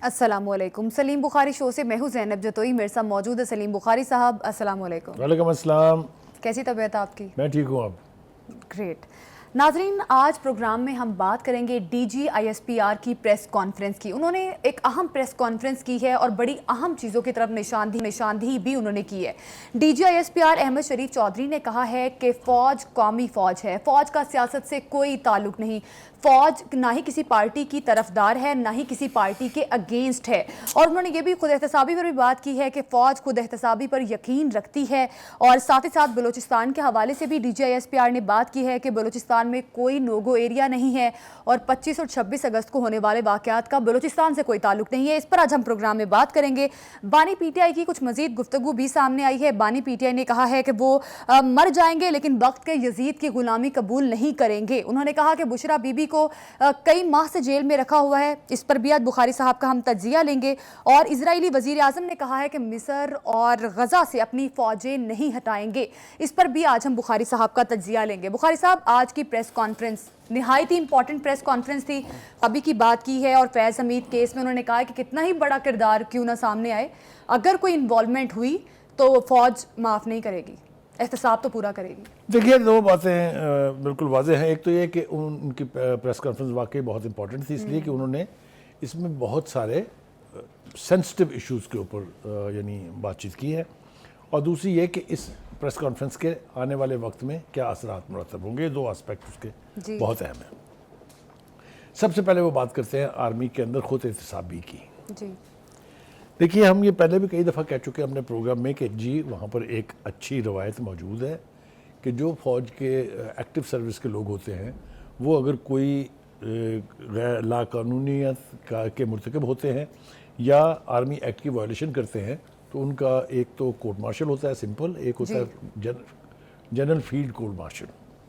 السلام علیکم. سلیم بخاری شو سے میں ہوں زینب جتوئی. میرے ساتھ موجود ہے سلیم بخاری صاحب. السلام علیکم. وعلیکم السلام. کیسی طبیعت ہے آپ کی؟ میں ٹھیک ہوں. آپ گریٹ. ناظرین، آج پروگرام میں ہم بات کریں گے D G I S P R کی پریس کانفرنس کی. انہوں نے ایک اہم پریس کانفرنس کی ہے اور بڑی اہم چیزوں کی طرف نشاندہی بھی انہوں نے کی ہے. D G I S P R Ahmed Sharif Chaudhry نے کہا ہے کہ فوج قومی فوج ہے. فوج کا سیاست سے کوئی تعلق نہیں. فوج نہ ہی کسی پارٹی کی طرفدار ہے، نہ ہی کسی پارٹی کے اگینسٹ ہے. اور انہوں نے یہ بھی خود احتسابی پر بھی بات کی ہے کہ فوج خود احتسابی پر یقین رکھتی ہے. اور ساتھ ہی ساتھ بلوچستان کے حوالے سے بھی D G I S P R نے بات کی ہے کہ بلوچستان میں کوئی نوگو ایریا نہیں ہے اور 25 اور 26 اگست کو ہونے والے واقعات کا بلوچستان سے کوئی تعلق نہیں ہے. اس پر آج ہم پروگرام میں بات کریں گے. بانی پی ٹی آئی کی کچھ مزید گفتگو بھی سامنے آئی ہے. بانی پی ٹی آئی نے کہا ہے کہ وہ مر جائیں گے لیکن وقت کے یزید کی غلامی قبول نہیں کریں گے. انہوں نے کہا کہ بشرا بی بی کو کئی ماہ سے جیل میں رکھا ہوا ہے. اس پر بھی آج بخاری صاحب کا ہم تجزیہ لیں گے. اور اسرائیلی وزیر اعظم نے کہا ہے کہ مصر اور غزہ سے اپنی فوجیں نہیں ہٹائیں گے. اس پر بھی آج ہم بخاری صاحب کا تجزیہ لیں گے. بخاری صاحب، آج کی پریس کانفرنس نہایت ہی امپورٹنٹ پریس کانفرنس تھی. ابھی کی بات کی ہے اور فیض حمید کیس میں انہوں نے کہا کہ کتنا ہی بڑا کردار کیوں نہ سامنے آئے، اگر کوئی انوالومنٹ ہوئی تو فوج معاف نہیں کرے گی، احتساب تو پورا کرے گی. دیکھیے، دو باتیں بالکل واضح ہیں. ایک تو یہ کہ ان کی پریس کانفرنس واقعی بہت امپورٹنٹ تھی، اس لیے کہ انہوں نے اس میں بہت سارے سینسٹیو ایشوز کے اوپر یعنی بات چیت کی ہے. اور دوسری یہ کہ اس پریس کانفرنس کے آنے والے وقت میں کیا اثرات مرتب ہوں گے. دو اسپیکٹ اس کے بہت اہم ہیں. سب سے پہلے وہ بات کرتے ہیں آرمی کے اندر خود احتسابی کی. دیکھیے، ہم یہ پہلے بھی کئی دفعہ کہہ چکے ہیں اپنے پروگرام میں کہ وہاں پر ایک اچھی روایت موجود ہے کہ جو فوج کے ایکٹیو سروس کے لوگ ہوتے ہیں وہ اگر کوئی غیر لا قانونیت کے مرتکب ہوتے ہیں یا آرمی ایکٹ کی وائلیشن کرتے ہیں تو ان کا ایک تو کورٹ مارشل ہوتا ہے سمپل، ایک ہوتا ہے جنرل فیلڈ کورٹ مارشل،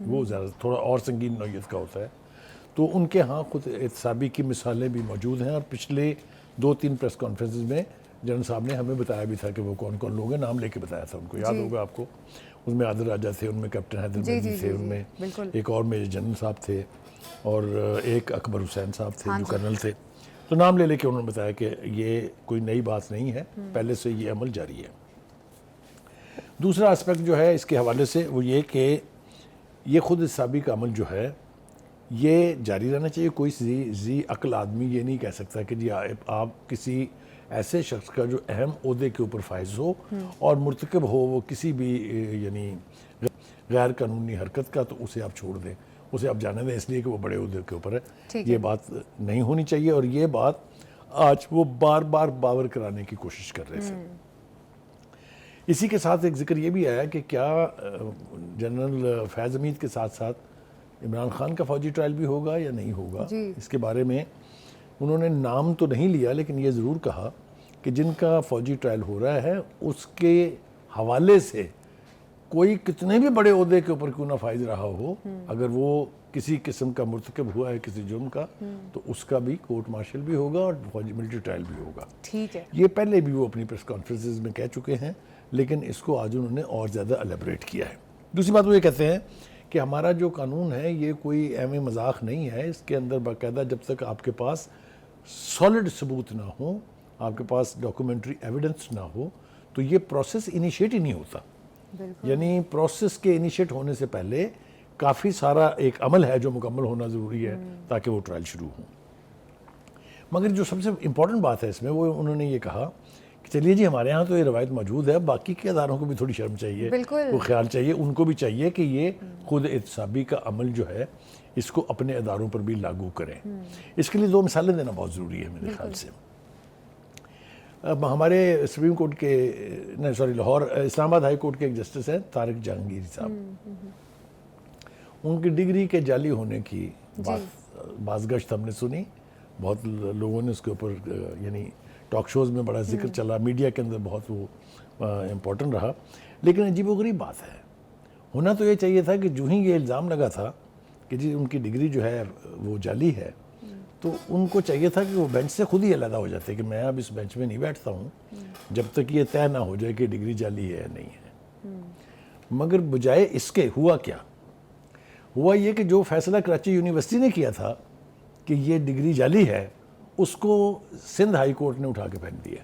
وہ زیادہ تھوڑا اور سنگین نوعیت کا ہوتا ہے. تو ان کے ہاں خود احتسابی کی مثالیں بھی موجود ہیں. اور پچھلے 2-3 پریس کانفرنسز میں جنرل صاحب نے ہمیں بتایا بھی تھا کہ وہ کون کون لوگ ہیں، نام لے کے بتایا تھا. ان کو یاد ہوگا آپ کو، ان میں عادل راجہ تھے، ان میں کیپٹن حیدر مہدی تھے، ان میں ایک اور میجر جنرل صاحب تھے اور ایک اکبر حسین صاحب تھے جو کرنل تھے. تو نام لے کے انہوں نے بتایا کہ یہ کوئی نئی بات نہیں ہے، پہلے سے یہ عمل جاری ہے. دوسرا اسپیکٹ جو ہے اس کے حوالے سے وہ یہ کہ یہ خود احتسابی کا عمل جو ہے یہ جاری رہنا چاہیے. کوئی ذی عقل آدمی یہ نہیں کہہ سکتا کہ جی آپ کسی ایسے شخص کا جو اہم عہدے کے اوپر فائز ہو اور مرتکب ہو وہ کسی بھی یعنی غیر قانونی حرکت کا، تو اسے آپ چھوڑ دیں، اسے آپ جانے دیں اس لیے کہ وہ بڑے عہدے کے اوپر ہے. یہ بات نہیں ہونی چاہیے. اور یہ بات آج وہ بار بار باور کرانے کی کوشش کر رہے تھے. اسی کے ساتھ ایک ذکر یہ بھی آیا کہ کیا جنرل فیض حمید کے ساتھ ساتھ عمران خان کا فوجی ٹرائل بھی ہوگا یا نہیں ہوگا. اس کے بارے میں انہوں نے نام تو نہیں لیا لیکن یہ ضرور کہا کہ جن کا فوجی ٹرائل ہو رہا ہے اس کے حوالے سے کوئی کتنے بھی بڑے عہدے کے اوپر کیوں نہ فائز رہا ہو، اگر وہ کسی قسم کا مرتکب ہوا ہے کسی جرم کا تو اس کا بھی کورٹ مارشل بھی ہوگا اور فوجی ملٹری ٹرائل بھی ہوگا. یہ پہلے بھی وہ اپنی پریس کانفرنسز میں کہہ چکے ہیں لیکن اس کو آج انہوں نے اور زیادہ الیبریٹ کیا ہے. دوسری بات وہ یہ کہتے ہیں کہ ہمارا جو قانون ہے یہ کوئی اہم مذاق نہیں ہے. اس کے اندر باقاعدہ جب تک آپ کے پاس سالڈ ثبوت نہ ہو، آپ کے پاس ڈاکومنٹری ایویڈنس نہ ہو تو یہ پروسیس انیشیٹ ہی نہیں ہوتا. یعنی پروسیس کے انیشیٹ ہونے سے پہلے کافی سارا ایک عمل ہے جو مکمل ہونا ضروری ہے تاکہ وہ ٹرائل شروع ہوں. مگر جو سب سے امپورٹنٹ بات ہے اس میں وہ انہوں نے یہ کہا کہ چلیے جی ہمارے ہاں تو یہ روایت موجود ہے، باقی کے اداروں کو بھی تھوڑی شرم چاہیے، وہ خیال چاہیے، ان کو بھی چاہیے کہ یہ خود احتسابی کا عمل جو ہے اس کو اپنے اداروں پر بھی لاگو کریں. اس کے لیے 2 مثالیں دینا بہت ضروری ہے میرے خیال سے. ہمارے سپریم کورٹ کے لاہور اسلام آباد ہائی کورٹ کے ایک جسٹس ہیں طارق جہانگیر صاحب. ان کی ڈگری کے جعلی ہونے کی بازگشت ہم نے سنی، بہت لوگوں نے اس کے اوپر یعنی ٹاک شوز میں بڑا ذکر چلا، میڈیا کے اندر بہت وہ امپورٹنٹ رہا. لیکن عجیب و غریب بات ہے، ہونا تو یہ چاہیے تھا کہ جو ہی یہ الزام لگا تھا کہ جی ان کی ڈگری جو ہے وہ جعلی ہے تو ان کو چاہیے تھا کہ وہ بینچ سے خود ہی علیحدہ ہو جاتے کہ میں اب اس بینچ میں نہیں بیٹھتا ہوں جب تک یہ طے نہ ہو جائے کہ ڈگری جعلی ہے یا نہیں ہے. مگر بجائے اس کے ہوا کیا؟ ہوا یہ کہ جو فیصلہ کراچی یونیورسٹی نے کیا تھا کہ یہ ڈگری جعلی ہے اس کو سندھ ہائی کورٹ نے اٹھا کے پھینک دیا.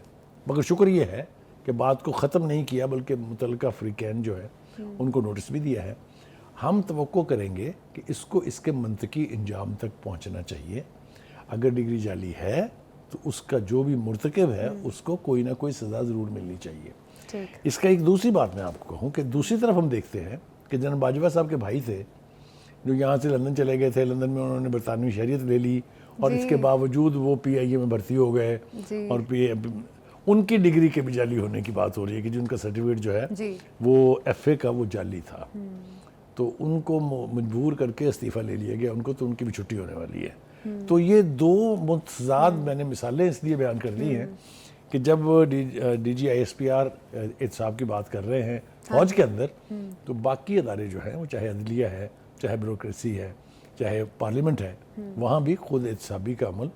مگر شکر یہ ہے کہ بات کو ختم نہیں کیا بلکہ متعلقہ فریقین جو ہے ان کو نوٹس بھی دیا ہے. ہم توقع کریں گے کہ اس کو اس کے منطقی انجام تک پہنچنا چاہیے. اگر ڈگری جعلی ہے تو اس کا جو بھی مرتکب ہے اس کو کوئی نہ کوئی سزا ضرور ملنی چاہیے. اس کا ایک دوسری بات میں آپ کو کہوں کہ دوسری طرف ہم دیکھتے ہیں کہ جنرل باجوہ صاحب کے بھائی تھے جو یہاں سے لندن چلے گئے تھے. لندن میں انہوں نے برطانوی شہریت لے لی اور اس کے باوجود وہ پی آئی اے میں بھرتی ہو گئے اور ان کی ڈگری کے بھی جعلی ہونے کی بات ہو رہی ہے کہ جن کا سرٹیفکیٹ جو ہے وہ ایف اے کا وہ جعلی تھا. تو ان کو مجبور کر کے استعفیٰ لے لیا گیا ان کو, تو ان کی بھی چھٹی ہونے والی ہے. تو یہ دو متضاد میں نے مثالیں اس لیے بیان کر دی ہیں کہ جب D G I S P R احتساب کی بات کر رہے ہیں فوج کے اندر, تو باقی ادارے جو ہیں وہ چاہے عدلیہ ہے, چاہے بیوروکریسی ہے, چاہے پارلیمنٹ ہے, وہاں بھی خود احتسابی کا عمل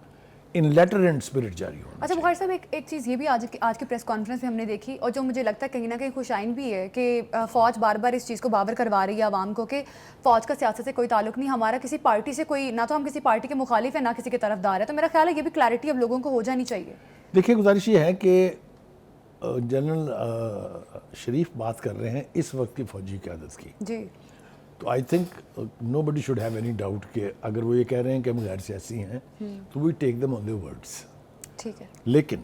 ان لیٹر اینڈ اسپرٹ جاری ہونا. اچھا بخاری صاحب, ایک چیز یہ بھی آج کی پریس کانفرنس میں ہم نے دیکھی اور جو مجھے لگتا ہے کہیں نہ کہیں خوشائن بھی ہے کہ فوج بار بار اس چیز کو باور کروا رہی ہے عوام کو کہ فوج کا سیاست سے کوئی تعلق نہیں, ہمارا کسی پارٹی سے کوئی, نہ تو ہم کسی پارٹی کے مخالف ہیں نہ کسی کے طرفدار ہے. تو میرا خیال ہے یہ بھی کلیئرٹی اب لوگوں کو ہو جانی چاہیے. دیکھیے گزارش یہ ہے کہ جنرل شریف بات کر رہے ہیں اس وقت کی فوجی قیادت کی. جی. تو I think nobody should have any doubt کہ اگر وہ یہ کہہ رہے ہیں کہ ہم غیر سیاسی ہیں تو we take them on their words. ٹھیک ہے. لیکن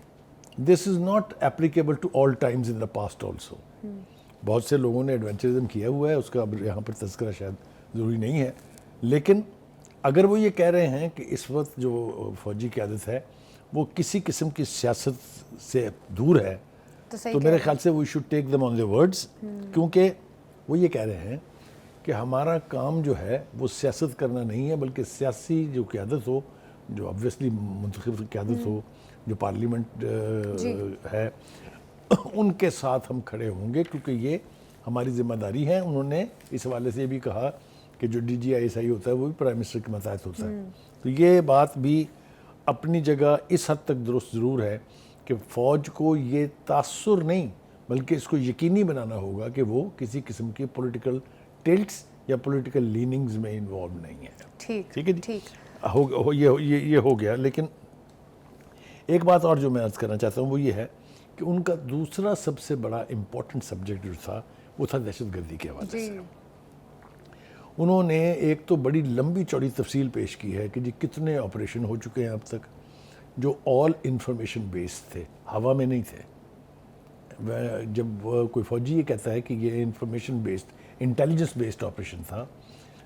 this is not applicable to all times in the past also. بہت سے لوگوں نے ایڈونچرزم کیا ہوا ہے, اس کا اب یہاں پر تذکرہ شاید ضروری نہیں ہے. لیکن اگر وہ یہ کہہ رہے ہیں کہ اس وقت جو فوجی قیادت ہے وہ کسی قسم کی سیاست سے دور ہے, تو میرے خیال سے we should take them on their words. کیونکہ وہ یہ کہہ رہے ہیں کہ ہمارا کام جو ہے وہ سیاست کرنا نہیں ہے بلکہ سیاسی جو قیادت ہو, جو obviously منتخب قیادت ہو, جو پارلیمنٹ ہے, ان کے ساتھ ہم کھڑے ہوں گے کیونکہ یہ ہماری ذمہ داری ہے. انہوں نے اس حوالے سے بھی کہا کہ جو D G I S I ہوتا ہے وہ بھی پرائم منسٹر کے ماتحت ہوتا ہے. تو یہ بات بھی اپنی جگہ اس حد تک درست ضرور ہے کہ فوج کو یہ تاثر نہیں بلکہ اس کو یقینی بنانا ہوگا کہ وہ کسی قسم کی پولیٹیکل ٹلٹس یا پولیٹیکل لیننگز میں انوالو نہیں ہے. ٹھیک ہے جی, یہ ہو گیا. لیکن ایک بات اور جو میں عرض کرنا چاہتا ہوں وہ یہ ہے کہ ان کا دوسرا سب سے بڑا امپورٹنٹ سبجیکٹ جو تھا وہ تھا دہشت گردی کے حوالے سے. انہوں نے ایک تو بڑی لمبی چوڑی تفصیل پیش کی ہے کہ جی کتنے آپریشن ہو چکے ہیں اب تک جو آل انفارمیشن بیسڈ تھے, ہوا میں نہیں تھے. جب کوئی فوجی یہ کہتا ہے کہ یہ information based, intelligence based operation تھا,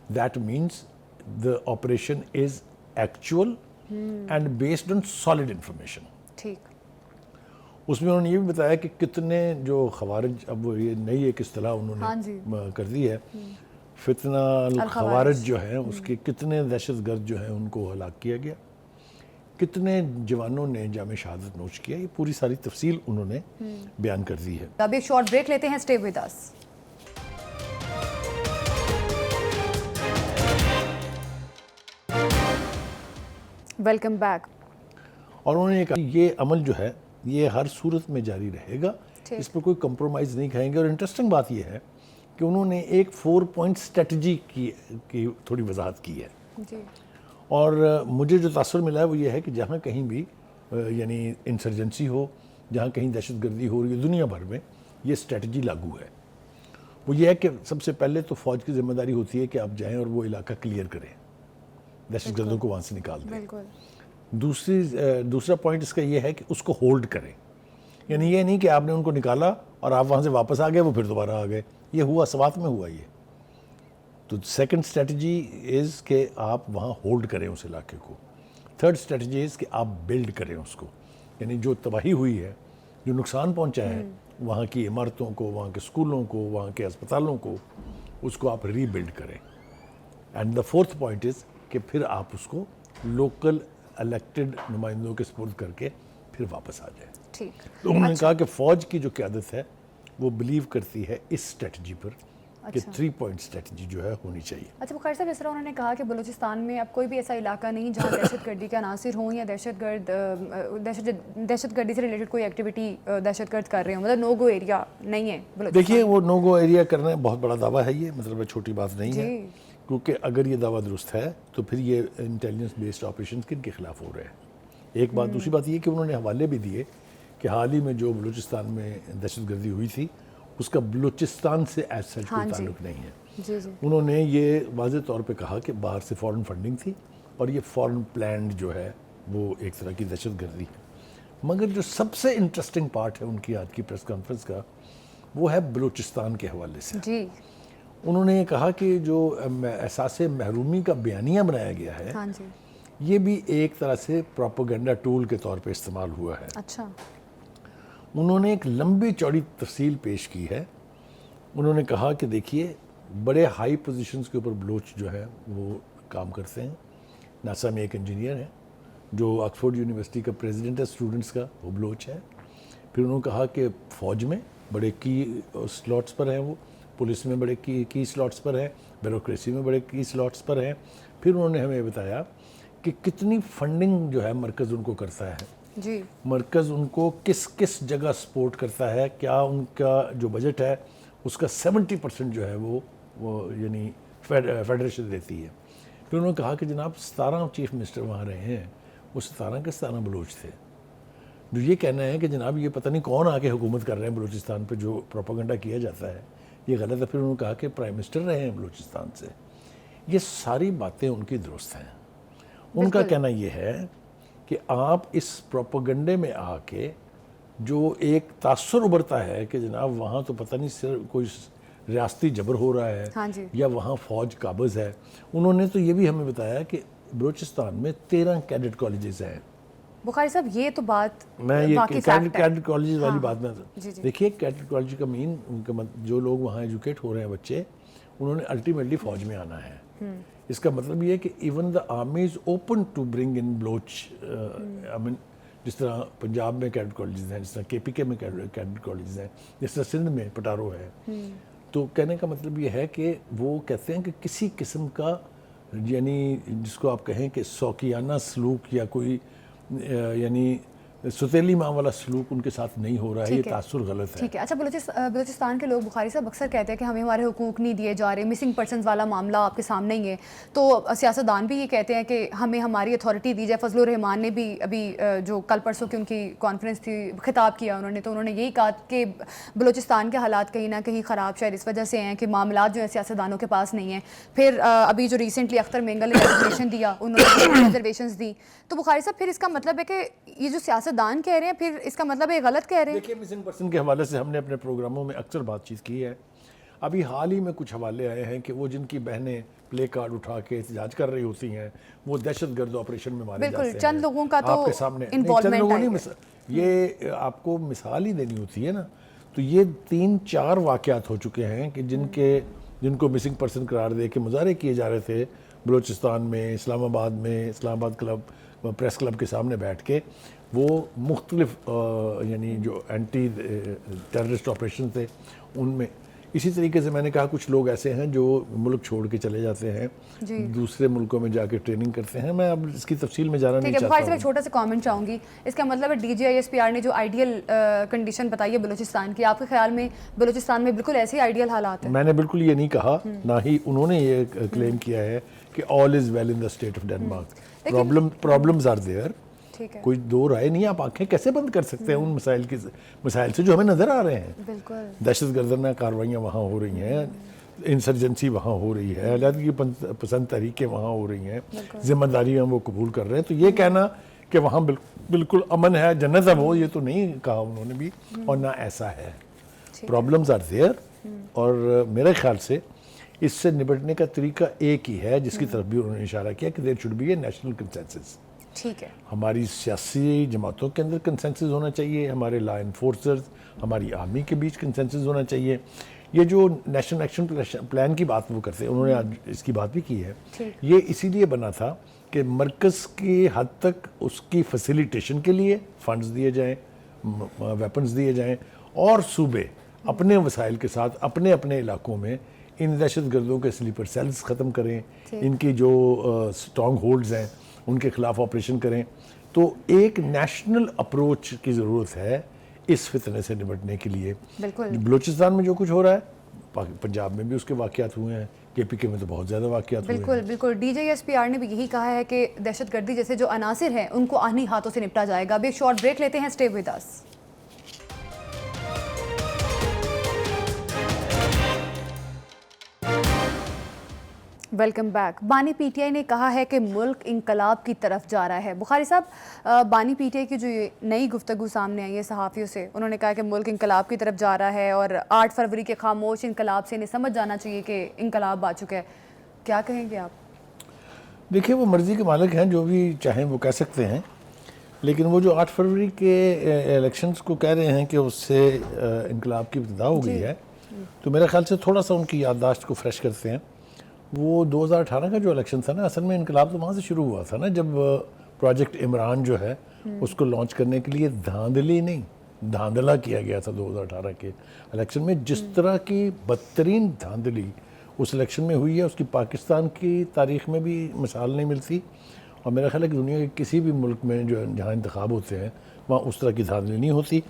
that means the operation is actual and based on solid information. ٹھیک. اس میں انہوں نے یہ بھی بتایا کہ کتنے جو خوارج, اب یہ نئی ایک اصطلاح انہوں نے کر دی ہے, فتنہ الخوارج جو ہیں, اس کے کتنے دہشت گرد جو ہیں ان کو ہلاک کیا گیا, کتنے جوانوں نے جام شہادت نوش کیا. یہ پوری ساری تفصیل انہوں نے بیان کر دی ہے. اب ایک شارٹ بریک لیتے ہیں, stay with us. Welcome back. اور انہوں نے کہا یہ عمل جو ہے یہ ہر صورت میں جاری رہے گا, اس پر کوئی کمپرومائز نہیں کھائیں گے. اور انٹرسٹنگ بات یہ ہے کہ انہوں نے ایک 4 پوائنٹ اسٹریٹجی کی تھوڑی وضاحت کی ہے. اور مجھے جو تاثر ملا ہے وہ یہ ہے کہ جہاں کہیں بھی یعنی انسرجنسی ہو, جہاں کہیں دہشت گردی ہو رہی ہے دنیا بھر میں, یہ اسٹریٹجی لاگو ہے. وہ یہ ہے کہ سب سے پہلے تو فوج کی ذمہ داری ہوتی ہے کہ آپ جائیں اور وہ علاقہ کلیئر کریں, دہشت گردوں کو وہاں سے نکال دیں. دوسرا پوائنٹ اس کا یہ ہے کہ اس کو ہولڈ کریں. یعنی یہ نہیں کہ آپ نے ان کو نکالا اور آپ وہاں سے واپس آ گئے, وہ پھر دوبارہ آ گئے. یہ ہوا سوات میں ہوا یہ. تو سیکنڈ اسٹریٹجی از کہ آپ وہاں ہولڈ کریں اس علاقے کو. تھرڈ اسٹریٹجی از کہ آپ بلڈ کریں اس کو. یعنی جو تباہی ہوئی ہے, جو نقصان پہنچا ہے وہاں کی عمارتوں کو, وہاں کے اسکولوں کو, وہاں کے اسپتالوں کو, اس کو آپ ری بلڈ کریں. And the fourth point is کہ پھر آپ اس کو لوکل الیکٹڈ نمائندوں کے سپرد کر کے پھر واپس آ جائیں. ٹھیک. تو انہوں نے کہا کہ فوج کی جو قیادت ہے وہ بلیو کرتی ہے اس اسٹریٹجی پر کہ 3 پوائنٹ اسٹریٹجی جو ہے ہونی چاہیے. اچھا بخاری صاحب, اس طرح انہوں نے کہا کہ بلوچستان میں اب کوئی بھی ایسا علاقہ نہیں جہاں دہشت گردی کے عناصر ہوں یا دہشت گردی سے ریلیٹڈ کوئی ایکٹیویٹی دہشت گرد کر رہے ہوں, مطلب نو گو ایریا نہیں ہے بلوچستان. دیکھیے وہ نو گو ایریا کرنا بہت بڑا دعویٰ ہے, یہ مطلب چھوٹی بات نہیں ہے. کیونکہ اگر یہ دعویٰ درست ہے تو پھر یہ انٹیلیجنس بیسڈ آپریشن کن کے خلاف ہو رہے ہیں؟ ایک بات. دوسری بات یہ کہ انہوں نے حوالے بھی دیے کہ حال ہی میں جو بلوچستان میں دہشت گردی ہوئی تھی اس کا بلوچستان سے ایز سچ کوئی تعلق نہیں ہے. انہوں نے یہ واضح طور پہ کہا کہ باہر سے فورن فنڈنگ تھی اور یہ فورن پلانڈ جو ہے وہ ایک طرح کی دہشت گردی ہے. مگر جو سب سے انٹرسٹنگ پارٹ ہے ان کی آج کی پریس کانفرنس کا وہ ہے بلوچستان کے حوالے سے. انہوں نے یہ کہا کہ جو احساس محرومی کا بیانیہ بنایا گیا ہے یہ بھی ایک طرح سے پروپیگنڈا ٹول کے طور پہ استعمال ہوا ہے. انہوں نے ایک لمبی چوڑی تفصیل پیش کی ہے. انہوں نے کہا کہ دیکھیے بڑے ہائی پوزیشنز کے اوپر بلوچ جو ہے وہ کام کرتے ہیں. ناسا میں ایک انجینئر ہے جو آکسفورڈ یونیورسٹی کا پریزیڈنٹ ہے اسٹوڈنٹس کا, وہ بلوچ ہے. پھر انہوں نے کہا کہ فوج میں بڑے کی سلاٹس پر ہیں, وہ پولیس میں بڑے کی سلاٹس پر ہیں, بیوروکریسی میں بڑے کی سلاٹس پر ہیں. پھر انہوں نے ہمیں بتایا کہ کتنی فنڈنگ جو ہے مرکز ان کو کرتا ہے, مرکز ان کو کس کس جگہ سپورٹ کرتا ہے, کیا ان کا جو بجٹ ہے اس کا 70% جو ہے وہ یعنی فیڈریشن دیتی ہے. پھر انہوں نے کہا کہ جناب 17 چیف منسٹر وہاں رہے ہیں, وہ 17 کے 17 بلوچ تھے. جو یہ کہنا ہے کہ جناب یہ پتہ نہیں کون آ کے حکومت کر رہے ہیں بلوچستان پہ, جو پروپیگنڈا کیا جاتا ہے یہ غلط ہے. پھر انہوں نے کہا کہ پرائم منسٹر رہے ہیں بلوچستان سے. یہ ساری باتیں ان کی درست ہیں. ان کا کہنا یہ ہے کہ آپ اس پروپیگنڈے میں آ کے جو ایک تاثر ابھرتا ہے کہ جناب وہاں تو پتہ نہیں صرف کوئی ریاستی جبر ہو رہا ہے یا وہاں فوج قابض ہے. انہوں نے تو یہ بھی ہمیں بتایا کہ بلوچستان میں 13 کیڈٹ کالجز ہیں. بخاری صاحب یہ تو بات میں یہ کیڈٹ کالجز والی بات میں دیکھیے کیڈٹ کالج کا مین جو لوگ وہاں ایجوکیٹ ہو رہے ہیں بچے, انہوں نے الٹیمیٹلی فوج میں آنا ہے. اس کا مطلب یہ ہے کہ even the army is open to bring in Baloch. جس طرح پنجاب میں کیڈٹ کالجز ہیں, جس طرح کے پی کے میں کیڈٹ کالجز ہیں, جس طرح سندھ میں پٹارو ہے. تو کہنے کا مطلب یہ ہے کہ وہ کہتے ہیں کہ کسی قسم کا یعنی جس کو آپ کہیں کہ سوکیانہ سلوک یا کوئی یعنی ستیلی ماں والا سلوک ان کے ساتھ نہیں ہو رہا ہے, یہ تاثر غلط ہے. ٹھیک ہے. اچھا بلوچستان کے لوگ بخاری صاحب اکثر کہتے ہیں کہ ہمیں ہمارے حقوق نہیں دیے جا رہے, مسنگ پرسنز والا معاملہ آپ کے سامنے ہی ہے. تو سیاستدان بھی یہ کہتے ہیں کہ ہمیں ہماری اتھارٹی دی جائے. فضل الرحمان نے بھی ابھی جو کل پرسوں کی ان کی کانفرنس تھی خطاب کیا انہوں نے, تو انہوں نے یہی کہا کہ بلوچستان کے حالات کہیں نہ کہیں خراب شاید اس وجہ سے ہیں کہ معاملات جو ہیں سیاستدانوں کے پاس نہیں ہیں. پھر ابھی جو ریسنٹلی اختر مینگل نے ریزرویشن دیا, انہوں نے ریزرویشنز دی. تو بخاری صاحب پھر اس کا مطلب ہے کہ یہ جو سیاستدان کہہ رہے ہیں پھر اس کا مطلب ہے غلط کہہ رہے ہیں. دیکھیے مسنگ پرسن کے حوالے سے ہم نے اپنے پروگراموں میں اکثر بات چیت کی ہے. ابھی حال ہی میں کچھ حوالے آئے ہیں کہ وہ جن کی بہنیں پلے کارڈ اٹھا کے احتجاج کر رہی ہوتی ہیں وہ دہشت گرد آپریشن میں مارے جاتے ہیں. بالکل چند لوگوں کا تو آپ کے سامنے انوالومنٹ ہے. یہ آپ کو مثال ہی دینی ہوتی ہے نا. تو یہ 3-4 واقعات ہو چکے ہیں کہ جن کو مسنگ پرسن قرار دے کے مظاہرے کیے جا رہے تھے بلوچستان میں, اسلام آباد کلب پریس کلب کے سامنے بیٹھ کے. وہ مختلف یعنی جو اینٹی ٹیررسٹ آپریشن تھے ان میں. اسی طریقے سے میں نے کہا کچھ لوگ ایسے ہیں جو ملک چھوڑ کے چلے جاتے ہیں, دوسرے ملکوں میں جا کے ٹریننگ کرتے ہیں. میں اب اس کی تفصیل میں جانا نہیں چاہتا ہوں. بخاری صاحب ایک چھوٹا سا کامنٹ چاہوں گی. اس کا مطلب ہے D G I S P R نے جو آئیڈیل کنڈیشن بتائی ہے بلوچستان کی, آپ کے خیال میں بلوچستان میں بالکل ایسے آئیڈیل حالات ہیں؟ میں نے بالکل یہ نہیں کہا, نہ ہی انہوں نے یہ کلیم کیا ہے کہ all is well in the state of Denmark. Problems are there, کوئی دو رائے نہیں. آپ آنکھیں کیسے بند کر سکتے ہیں ان مسائل سے جو ہمیں نظر آ رہے ہیں؟ دہشت گردانہ کارروائیاں وہاں ہو رہی ہیں, انسرجنسی وہاں ہو رہی ہے, علیحدگی پسند تحریکیں وہاں ہو رہی ہیں, ذمہ داریاں وہ قبول کر رہے ہیں. تو یہ کہنا کہ وہاں بالکل امن ہے, جنت ہے, وہ یہ تو نہیں کہا انہوں نے بھی, اور نہ ایسا ہے. پرابلمز آر دیئر, اور میرے خیال سے اس سے نپٹنے کا طریقہ ایک ہی ہے جس کی طرف بھی انہوں نے اشارہ کیا کہ there should be a national consensus. ٹھیک ہے, ہماری سیاسی جماعتوں کے اندر کنسنسس ہونا چاہیے, ہمارے لا انفورسرز, ہماری آرمی کے بیچ کنسنسس ہونا چاہیے. یہ جو نیشنل ایکشن پلان کی بات وہ کرتے ہیں, انہوں نے آج اس کی بات بھی کی ہے. یہ اسی لیے بنا تھا کہ مرکز کی حد تک اس کی فیسیلیٹیشن کے لیے فنڈز دیے جائیں, ویپنز دیے جائیں, اور صوبے اپنے وسائل کے ساتھ اپنے اپنے علاقوں میں ان دہشت گردوں کے سلیپر سیلز ختم کریں, ان کی جو اسٹرانگ ہولڈز ہیں ان کے خلاف آپریشن کریں. تو ایک نیشنل اپروچ کی ضرورت ہے اس فتنے سے نمٹنے کے لیے. بلوچستان میں جو کچھ ہو رہا ہے, پنجاب میں بھی اس کے واقعات ہوئے ہیں, KPK میں تو بہت زیادہ واقعات ہوئے ہیں. بالکل بالکل. DGISPR نے بھی یہی کہا ہے کہ دہشت گردی جیسے جو عناصر ہیں ان کو آہنی ہاتھوں سے نپٹا جائے گا. ابھی ایک شارٹ بریک لیتے ہیں. Stay with us. Welcome back. بانی پی ٹی آئی نے کہا ہے کہ ملک انقلاب کی طرف جا رہا ہے. بخاری صاحب, بانی پی ٹی آئی کی جو یہ نئی گفتگو سامنے آئی ہے صحافیوں سے, انہوں نے کہا کہ ملک انقلاب کی طرف جا رہا ہے اور 8 فروری کے خاموش انقلاب سے انہیں سمجھ جانا چاہیے کہ انقلاب آ چکا ہے. کیا کہیں گے آپ؟ دیکھیں, وہ مرضی کے مالک ہیں, جو بھی چاہیں وہ کہہ سکتے ہیں, لیکن وہ جو 8 فروری کے الیکشنز کو کہہ رہے ہیں کہ اس سے انقلاب کی ابتدا ہو گئی ہے, تو میرے خیال سے تھوڑا سا ان کی یادداشت کو فریش کرتے ہیں. وہ 2018 کا جو الیکشن تھا نا, اصل میں انقلاب تو وہاں سے شروع ہوا تھا نا, جب پروجیکٹ عمران جو ہے اس کو لانچ کرنے کے لیے دھاندلی نہیں دھاندلا کیا گیا تھا 2018 کے الیکشن میں. جس طرح کی بدترین دھاندلی اس الیکشن میں ہوئی ہے, اس کی پاکستان کی تاریخ میں بھی مثال نہیں ملتی, اور میرا خیال ہے کہ دنیا کے کسی بھی ملک میں جو جہاں انتخاب ہوتے ہیں وہاں اس طرح کی دھاندلی نہیں ہوتی.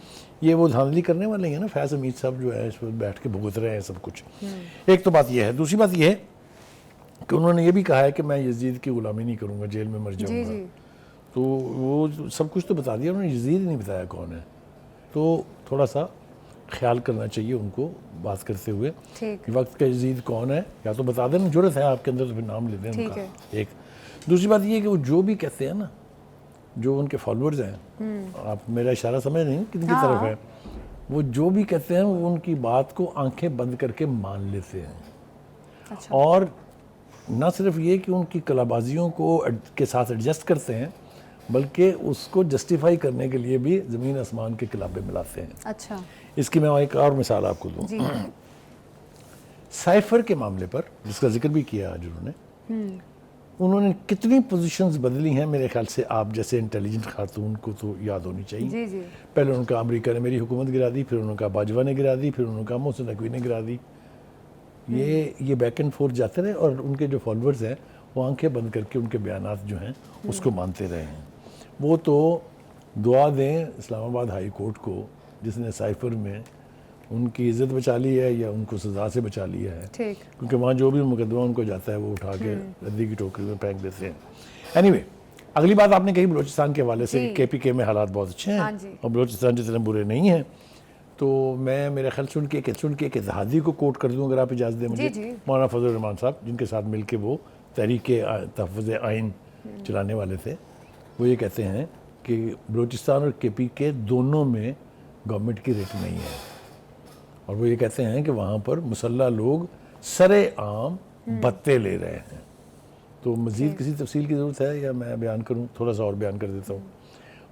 یہ وہ دھاندلی کرنے والے ہیں نا, فیض حمید صاحب جو ہے اس پر بیٹھ کے بھگت رہے ہیں سب کچھ. ایک تو بات یہ ہے. دوسری بات یہ ہے کہ انہوں نے یہ بھی کہا ہے کہ میں یزید کی غلامی نہیں کروں گا, جیل میں مر جاؤں گا. تو وہ سب کچھ تو بتا دیا, انہوں نے یزید نہیں بتایا کون ہے. تو تھوڑا سا خیال کرنا چاہیے ان کو بات کرتے ہوئے. وقت کا یزید کون ہے یا تو بتا دیں, ضرورت ہے آپ کے اندر تو پھر نام لے دیں ان کا. ایک دوسری بات یہ ہے کہ وہ جو بھی کہتے ہیں نا, جو ان کے فالوورز ہیں, آپ میرا اشارہ سمجھ نہیں کن کی طرف ہے, وہ جو بھی کہتے ہیں وہ ان کی بات کو آنکھیں بند کر کے مان لیتے ہیں. اور نہ صرف یہ کہ ان کی کلابازیوں کو کے ساتھ ایڈجسٹ کرتے ہیں, بلکہ اس کو جسٹیفائی کرنے کے لیے بھی زمین آسمان کے کلابے ملاتے ہیں. اچھا, اس کی میں ایک اور مثال آپ کو دوں. سائفر کے معاملے پر جس کا ذکر بھی کیا آج انہوں نے کتنی پوزیشنز بدلی ہیں, میرے خیال سے آپ جیسے انٹیلیجنٹ خاتون کو تو یاد ہونی چاہیے. پہلے انہوں نے کہا امریکہ نے میری حکومت گرا دی, پھر انہوں نے کہا باجوہ نے گرا دی, پھر انہوں نے کہا محسن نقوی نے گرا دی. یہ بیک اینڈ فورتھ جاتے رہے, اور ان کے جو فالوورز ہیں وہ آنکھیں بند کر کے ان کے بیانات جو ہیں اس کو مانتے رہے ہیں. وہ تو دعا دیں اسلام آباد ہائی کورٹ کو جس نے سائفر میں ان کی عزت بچا لی ہے یا ان کو سزا سے بچا لیا ہے, کیونکہ وہاں جو بھی مقدمہ ان کو جاتا ہے وہ اٹھا کے ردی کی ٹوکری میں پھینک دیتے ہیں. اینی اگلی بات آپ نے کہی بلوچستان کے حوالے سے, KPK میں حالات بہت اچھے ہیں اور بلوچستان جتنے برے نہیں ہیں. تو میں میرے خیال سے ان کے ایک اتحادی کو کوٹ کر دوں اگر آپ اجازت دیں مجھے, مولانا فضل الرحمان صاحب, جن کے ساتھ مل کے وہ تحریک تحفظ آئین چلانے والے تھے. وہ یہ کہتے ہیں کہ بلوچستان اور KPK دونوں میں گورنمنٹ کی ریٹ نہیں ہے, اور وہ یہ کہتے ہیں کہ وہاں پر مسلح لوگ سر عام بھتے لے رہے ہیں. تو مزید کسی تفصیل کی ضرورت ہے یا میں بیان کروں؟ تھوڑا سا اور بیان کر دیتا ہوں.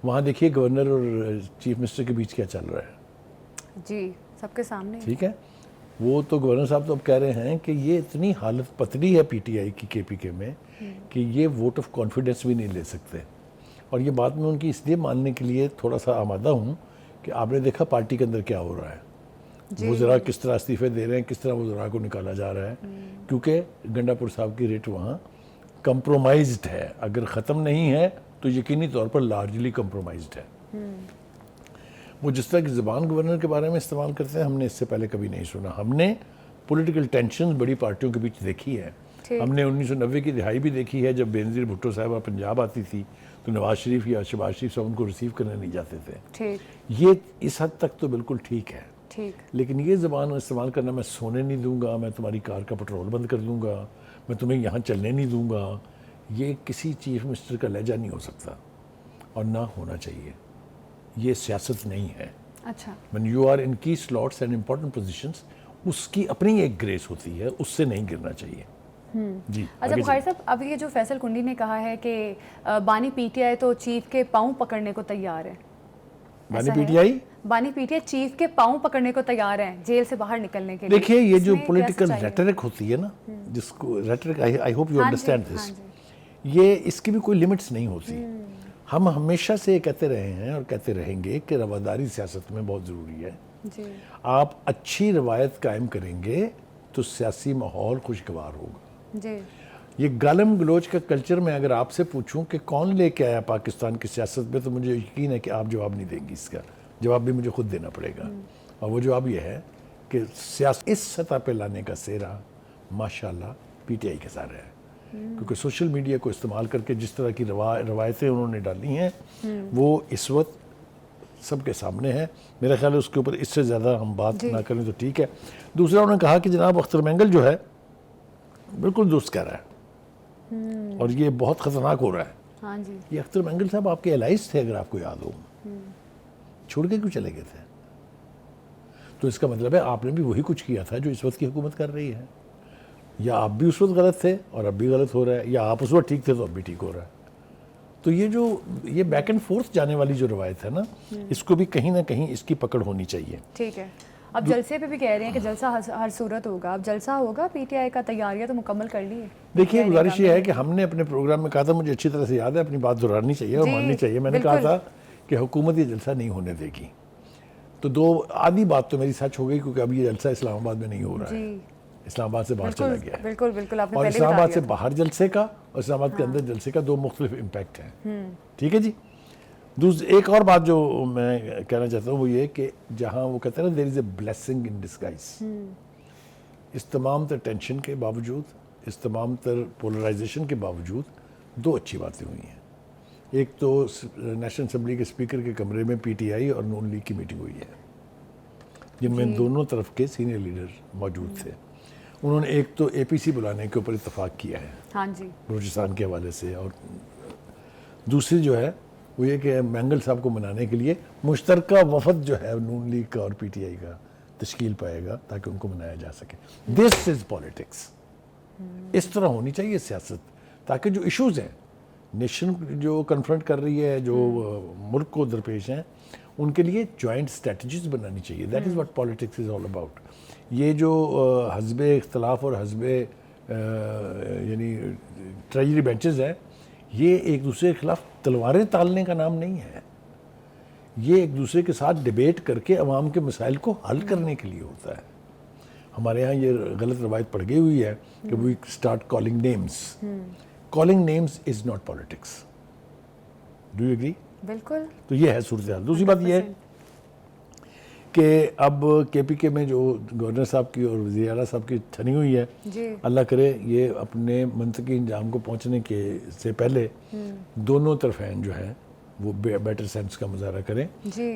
وہاں دیکھیے گورنر اور چیف منسٹر کے بیچ کیا چل رہا ہے. جی, سب کے سامنے. ٹھیک ہے, وہ تو گورنر صاحب تو اب کہہ رہے ہیں کہ یہ اتنی حالت پتلی ہے PTI کی KPK میں کہ یہ ووٹ آف کانفیڈنس بھی نہیں لے سکتے. اور یہ بات میں ان کی اس لیے ماننے کے لیے تھوڑا سا آمادہ ہوں کہ آپ نے دیکھا پارٹی کے اندر کیا ہو رہا ہے. وزراء کس طرح استعفے دے رہے ہیں, کس طرح وزراء کو نکالا جا رہا ہے, کیونکہ گنڈا پور صاحب کی ریٹ وہاں کمپرومائزڈ ہے. اگر ختم نہیں ہے تو یقینی طور پر لارجلی کمپرومائزڈ ہے. وہ جس طرح کی زبان گورنر کے بارے میں استعمال کرتے ہیں ہم نے اس سے پہلے کبھی نہیں سنا. ہم نے پولیٹیکل ٹینشن بڑی پارٹیوں کے بیچ دیکھی ہے. ہم نے 1990 کی دہائی بھی دیکھی ہے, جب بینظیر بھٹو صاحبہ پنجاب آتی تھی تو نواز شریف یا شہباز شریف صاحب ان کو ریسیو کرنے نہیں جاتے تھے. یہ اس حد تک تو بالکل ٹھیک ہے, لیکن یہ زبان استعمال کرنا, میں سونے نہیں دوں گا, میں تمہاری کار کا پٹرول بند کر دوں گا, میں تمہیں یہاں چلنے نہیں دوں گا, یہ کسی چیف منسٹر کا لہجہ نہیں ہو سکتا اور نہ ہونا چاہیے. یہ سیاست نہیں ہے. اچھا, when you are in key slots and important positions, اس کی اپنی ایک گریس ہوتی ہے, اس سے نہیں گرنا چاہیے. جی اچھا بخاری صاحب, اب یہ جو فیصل کنڈی نے کہا ہے کہ بانی PTI تو چیف کے پاؤں پکڑنے کو تیار ہے. بانی PTI چیف کے پاؤں پکڑنے کو تیار ہیں جیل سے باہر نکلنے کے لیے. دیکھیے یہ جو پولیٹیکل ریٹرک ہوتی ہے نا, جس کو rhetoric, I hope you understand this, یہ اس کی بھی کوئی لمٹس نہیں ہوتی. ہم ہمیشہ سے یہ کہتے رہے ہیں اور کہتے رہیں گے کہ رواداری سیاست میں بہت ضروری ہے. آپ اچھی روایت قائم کریں گے تو سیاسی ماحول خوشگوار ہوگا. یہ گالم گلوچ کا کلچر میں اگر آپ سے پوچھوں کہ کون لے کے آیا پاکستان کی سیاست میں, تو مجھے یقین ہے کہ آپ جواب نہیں دیں گی. اس کا جواب بھی مجھے خود دینا پڑے گا, اور وہ جواب یہ ہے کہ سیاست اس سطح پہ لانے کا سہرا ماشاءاللہ پی ٹی آئی کے ساتھ ہے، کیونکہ سوشل میڈیا کو استعمال کر کے جس طرح کی روایتیں انہوں نے ڈالی ہیں وہ اس وقت سب کے سامنے ہے. میرا خیال ہے اس کے اوپر اس سے زیادہ ہم بات نہ کریں تو ٹھیک ہے. دوسرا انہوں نے کہا کہ جناب اختر مینگل جو ہے بالکل درست کہہ رہا ہے اور یہ بہت خطرناک ہو رہا ہے. ہاں جی. یہ اختر مینگل صاحب آپ کے الائز تھے، اگر آپ کو یاد ہو، چھوڑ کے کیوں چلے گئے تھے؟ تو اس کا مطلب ہے آپ نے بھی وہی کچھ کیا تھا جو اس وقت کی حکومت کر رہی ہے. یا آپ بھی اس وقت غلط تھے اور اب بھی غلط ہو رہا ہے، یا آپ اس وقت ٹھیک تھے تو اب بھی ٹھیک ہو رہا ہے. تو یہ بیک اینڈ فورتھ جانے والی جو روایت ہے نا، اس کو بھی کہیں نہ کہیں اس کی پکڑ ہونی چاہیے. ٹھیک ہے. اب جلسے پہ بھی کہہ رہے ہیں کہ جلسہ ہر صورت ہوگا. اب جلسہ ہوگا، پی ٹی آئی کا تیاریاں تو مکمل کر لی ہے. دیکھیے گزارش یہ ہے کہ ہم نے اپنے پروگرام میں کہا تھا، مجھے اچھی طرح سے یاد ہے، اپنی بات دہرانی چاہیے اور ماننی چاہیے. میں نے کہا تھا کہ حکومت یہ جلسہ نہیں ہونے دے گی. تو آدھی بات تو میری سچ ہو گئی، کیونکہ اب یہ جلسہ اسلام آباد میں نہیں ہو رہا ہے، اسلام آباد سے باہر چلا گیا ہے. بالکل بالکل. آپ نے اور اسلام آباد سے باہر جلسے کا اور اسلام آباد کے اندر جلسے کا دو مختلف امپیکٹ ہیں. ٹھیک ہے جی. ایک اور بات جو میں کہنا چاہتا ہوں وہ یہ کہ جہاں وہ کہتے ہیں نا دیر از اے بلیسنگ ان ڈسگائز، اس تمام تر ٹینشن کے باوجود، اس تمام تر پولرائزیشن کے باوجود دو اچھی باتیں ہوئی ہیں. ایک تو نیشنل اسمبلی کے اسپیکر کے کمرے میں پی ٹی آئی اور نون لیگ کی میٹنگ ہوئی ہے، جن میں دونوں طرف کے سینئر لیڈر موجود تھے. انہوں نے ایک تو اے پی سی بلانے کے اوپر اتفاق کیا ہے، ہاں جی، بلوچستان کے حوالے سے، اور دوسری جو ہے وہ یہ کہ مینگل صاحب کو منانے کے لیے مشترکہ وفد جو ہے نون لیگ کا اور پی ٹی آئی کا تشکیل پائے گا تاکہ ان کو منایا جا سکے. دس از پالیٹکس. اس طرح ہونی چاہیے سیاست، تاکہ جو ایشوز ہیں نیشن جو کنفرنٹ کر رہی ہے، جو ملک کو درپیش ہیں، ان کے لیے جوائنٹ اسٹریٹجیز بنانی چاہیے. That is what politics is all about. یہ جو حزب اختلاف اور حزب یعنی ٹریجری بینچز ہیں، یہ ایک دوسرے کے خلاف تلواریں تالنے کا نام نہیں ہے. یہ ایک دوسرے کے ساتھ ڈیبیٹ کر کے عوام کے مسائل کو حل کرنے کے لیے ہوتا ہے. ہمارے ہاں یہ غلط روایت پڑ گئی ہوئی ہے کہ we start calling names. Calling names is not politics. Do you agree? بالکل. تو یہ ہے صورتحال. دوسری بات یہ ہے کہ اب کے پی کے میں جو گورنر صاحب کی اور وزیر اعلیٰ صاحب کی ٹھنی ہوئی ہے، اللہ کرے یہ اپنے منطقی انجام کو پہنچنے کے سے پہلے دونوں طرفین جو ہیں وہ بیٹر سینس کا مظاہرہ کریں.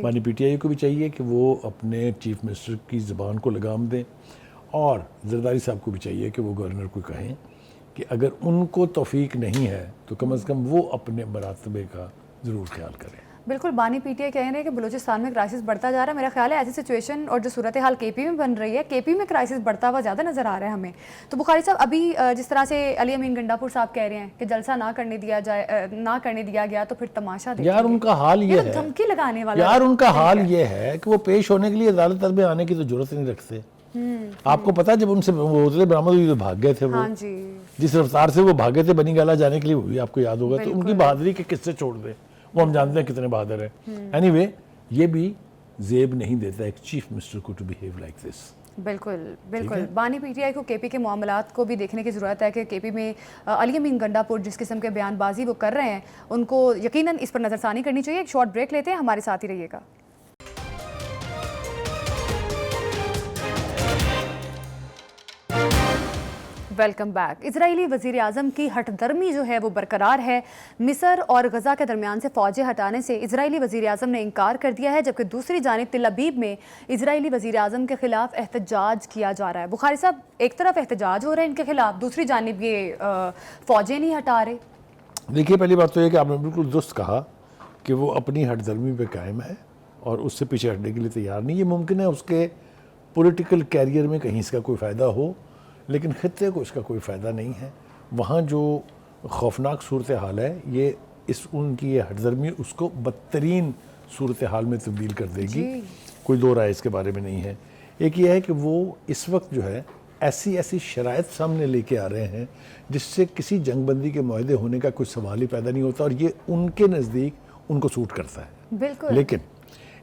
مانی پی ٹی آئی کو بھی چاہیے کہ وہ اپنے چیف منسٹر کی زبان کو لگام دیں، اور زرداری صاحب کو بھی چاہیے کہ وہ گورنر کو کہیں کہ اگر ان کو توفیق نہیں ہے تو کم از کم وہ اپنے مراتبے کا ضرور خیال کریں. بالکل. بانی پی ٹی آئی کہہ رہے ہیں کہ بلوچستان میں کرائسس بڑھتا جا رہا ہے. میرا خیال ہے ایسی سچویشن اور جو صورتحال کے پی میں بن رہی ہے، کے پی میں کرائسس بڑھتا ہوا زیادہ نظر آ رہا ہے ہمیں. تو بخاری صاحب ابھی جس طرح سے علی امین گنڈا پور صاحب کہہ رہے ہیں کہ جلسہ نہ کرنے دیا گیا تو پھر تماشا دیکھیں. یار ان کا حال یہ ہے، دھمکی لگانے والا. یار ان کا حال یہ ہے کہ وہ پیش ہونے کے لیے عدالت میں آنے کی تو ضرورت نہیں رکھتے. آپ کو پتا جب ان سے بوتلیں برآمد ہوئی تو بھاگ گئے تھے وہ. جس رفتار سے وہ بھاگے تھے بنی گالا جانے کے لیے، وہ بھی آپ کو یاد ہوگا. تو ان کی بہادری کے قصے چھوڑ دیں، وہ ہم جانتے ہیں کتنے بہادر ہیں. اینی وے یہ بھی زیب نہیں دیتا ایک چیف منسٹر کو ٹو بیہیو لائک دس. بالکل بالکل. بانی پی ٹی آئی کو کے پی کے معاملات کو بھی دیکھنے کی ضرورت ہے کہ کے پی میں علی امین گنڈا پور جس قسم کے بیان بازی وہ کر رہے ہیں، ان کو یقیناً اس پر نظر ثانی کرنی چاہیے. ایک شارٹ بریک لیتے ہیں، ہمارے ساتھ ہی رہیے گا. Welcome back. اسرائیلی وزیر اعظم کی ہٹ درمی جو ہے وہ برقرار ہے. مصر اور غزہ کے درمیان سے فوجیں ہٹانے سے اسرائیلی وزیر اعظم نے انکار کر دیا ہے، جبکہ دوسری جانب تل ابیب میں اسرائیلی وزیر اعظم کے خلاف احتجاج کیا جا رہا ہے. بخاری صاحب، ایک طرف احتجاج ہو رہا ہے ان کے خلاف، دوسری جانب یہ فوجیں نہیں ہٹا رہے. دیکھیے پہلی بات تو یہ کہ آپ نے بالکل درست کہا کہ وہ اپنی ہٹ درمی پہ قائم ہے اور اس سے پیچھے ہٹنے کے لیے تیار نہیں. یہ ممکن ہے اس کے پولیٹیکل کیریئر میں کہیں اس کا کوئی فائدہ ہو، لیکن خطے کو اس کا کوئی فائدہ نہیں ہے. وہاں جو خوفناک صورتحال ہے، یہ ان کی یہ ہٹ درمی اس کو بدترین صورتحال میں تبدیل کر دے گی. کوئی دو رائے اس کے بارے میں نہیں ہے. ایک یہ ہے کہ وہ اس وقت جو ہے ایسی شرائط سامنے لے کے آ رہے ہیں جس سے کسی جنگ بندی کے معاہدے ہونے کا کوئی سوال ہی پیدا نہیں ہوتا، اور یہ ان کے نزدیک ان کو سوٹ کرتا ہے. بالکل. لیکن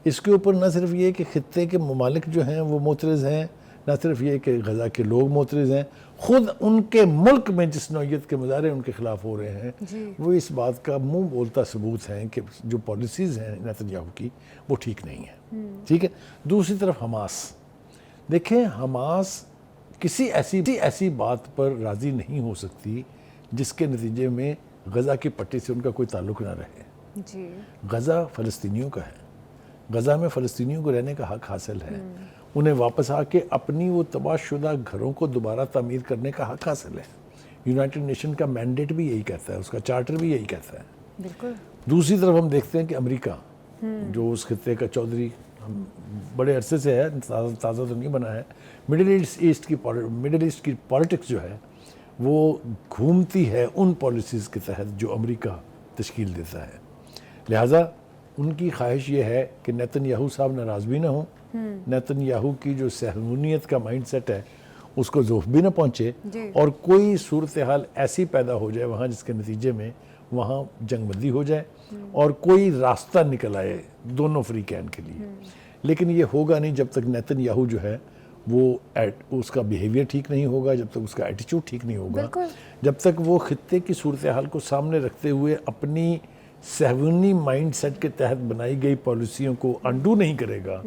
اس کے اوپر نہ صرف یہ کہ خطے کے ممالک جو ہیں وہ معترض ہیں، نہ صرف یہ کہ غزہ کے لوگ معترض ہیں، خود ان کے ملک میں جس نوعیت کے مظاہرے ان کے خلاف ہو رہے ہیں وہ اس بات کا منہ بولتا ثبوت ہیں کہ جو پالیسیز ہیں نیتن یاہو کی وہ ٹھیک نہیں ہیں. ٹھیک ہے. دوسری طرف حماس، دیکھیں حماس کسی ایسی بات پر راضی نہیں ہو سکتی جس کے نتیجے میں غزہ کی پٹی سے ان کا کوئی تعلق نہ رہے. جی غزہ فلسطینیوں کا ہے, غزہ میں فلسطینیوں کو رہنے کا حق حاصل ہے, انہیں واپس آ کے اپنی وہ تباہ شدہ گھروں کو دوبارہ تعمیر کرنے کا حق حاصل ہے. یونائٹڈ نیشن کا مینڈیٹ بھی یہی کہتا ہے, اس کا چارٹر بھی یہی کہتا ہے. بالکل. دوسری طرف ہم دیکھتے ہیں کہ امریکہ جو اس خطے کا چودھری بڑے عرصے سے ہے, تازہ تو نہیں بنا ہے, مڈل ایسٹ کی پالیٹکس جو ہے وہ گھومتی ہے ان پالیسیز کے تحت جو امریکہ تشکیل دیتا ہے. لہٰذا ان کی خواہش یہ ہے کہ نیتن یاہو صاحب ناراض بھی نہ ہوں, نیتن یاہو کی جو صہیونیت کا مائنڈ سیٹ ہے اس کو ذوف بھی نہ پہنچے, اور کوئی صورتحال ایسی پیدا ہو جائے وہاں جس کے نتیجے میں وہاں جنگ بندی ہو جائے اور کوئی راستہ نکل آئے دونوں فریقین کے لیے. لیکن یہ ہوگا نہیں جب تک نیتن یاہو جو ہے وہ اس کا بیہیویئر ٹھیک نہیں ہوگا, جب تک اس کا ایٹیچیوڈ ٹھیک نہیں ہوگا, جب تک وہ خطے کی صورتحال کو سامنے رکھتے ہوئے اپنی صہیونی مائنڈ سیٹ کے تحت بنائی گئی پالیسیوں کو انڈو نہیں کرے گا,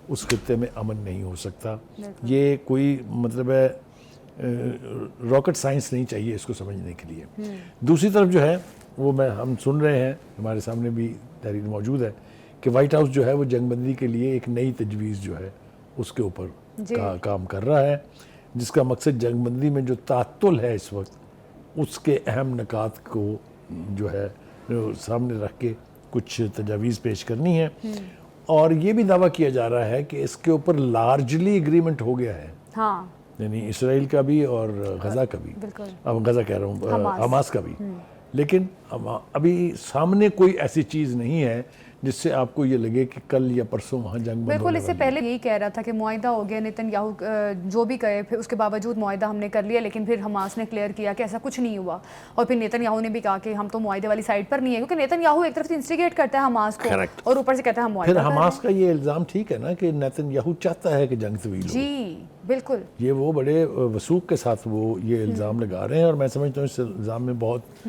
اس خطے میں امن نہیں ہو سکتا. یہ کوئی مطلب ہے راکٹ سائنس نہیں چاہیے اس کو سمجھنے کے لیے. دوسری طرف جو ہے وہ ہم سن رہے ہیں, ہمارے سامنے بھی تحریر موجود ہے کہ وائٹ ہاؤس جو ہے وہ جنگ بندی کے لیے ایک نئی تجویز جو ہے اس کے اوپر کام کر رہا ہے, جس کا مقصد جنگ بندی میں جو تعطل ہے اس وقت اس کے اہم نکات کو جو ہے سامنے رکھ کے کچھ تجاویز پیش کرنی ہے. اور یہ بھی دعویٰ کیا جا رہا ہے کہ اس کے اوپر لارجلی ایگریمنٹ ہو گیا ہے, یعنی اسرائیل کا بھی اور غزہ کا بھی, اب غزہ کہہ رہا ہوں حماس کا بھی. لیکن ابھی سامنے کوئی ایسی چیز نہیں ہے جس سے آپ کو یہ لگے کہ کل یا پرسوں وہاں جنگ بند. بالکل, اس سے پہلے یہی کہہ رہا تھا کہ معاہدہ ہو گیا, نیتن یاہو جو بھی کہے پھر اس کے باوجود معاہدہ ہم نے کر لیا, لیکن پھر حماس نے کلیئر کیا کہ ایسا کچھ نہیں ہوا. اور پھر نیتن یاہو نے بھی کہا کہ ہم تو معاہدے والی سائڈ پر نہیں ہیں, کیونکہ نیتن یاہو ایک طرف سے انسٹیگیٹ کرتا ہے حماس کو اور اوپر سے کہتا ہے ہم معاہدہ. پھر حماس کا یہ الزام ٹھیک ہے نا کہ نیتن یاہو چاہتا ہے کہ جنگ طویل ہو. جی بالکل, یہ وہ بڑے وثوق کے ساتھ وہ یہ الزام لگا رہے ہیں, اور میں سمجھتا ہوں اس الزام میں بہت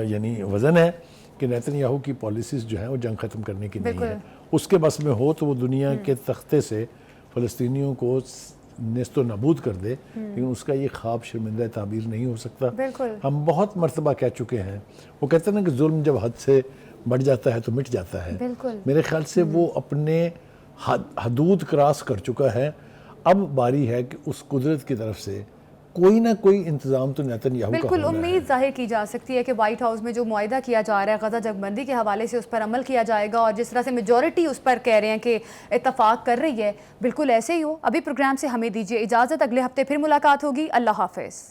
یعنی وزن ہے کہ نیتن یاہو کی پالیسیز جو ہیں وہ جنگ ختم کرنے کی نہیں ہے. اس کے بس میں ہو تو وہ دنیا کے تختے سے فلسطینیوں کو نیست و نابود کر دے, لیکن اس کا یہ خواب شرمندہ تعبیر نہیں ہو سکتا. ہم بہت مرتبہ کہہ چکے ہیں, وہ کہتے ہیں نا کہ ظلم جب حد سے بڑھ جاتا ہے تو مٹ جاتا ہے. میرے خیال سے وہ اپنے حدود کراس کر چکا ہے. اب باری ہے کہ اس قدرت کی طرف سے کوئی نہ کوئی انتظام تو نیتن یاہو کا ہونا ہے. بالکل امید ظاہر کی جا سکتی ہے کہ وائٹ ہاؤس میں جو معاہدہ کیا جا رہا ہے غزہ جنگ بندی کے حوالے سے اس پر عمل کیا جائے گا, اور جس طرح سے میجورٹی اس پر کہہ رہے ہیں کہ اتفاق کر رہی ہے, بالکل ایسے ہی ہو. ابھی پروگرام سے ہمیں دیجیے اجازت, اگلے ہفتے پھر ملاقات ہوگی. اللہ حافظ.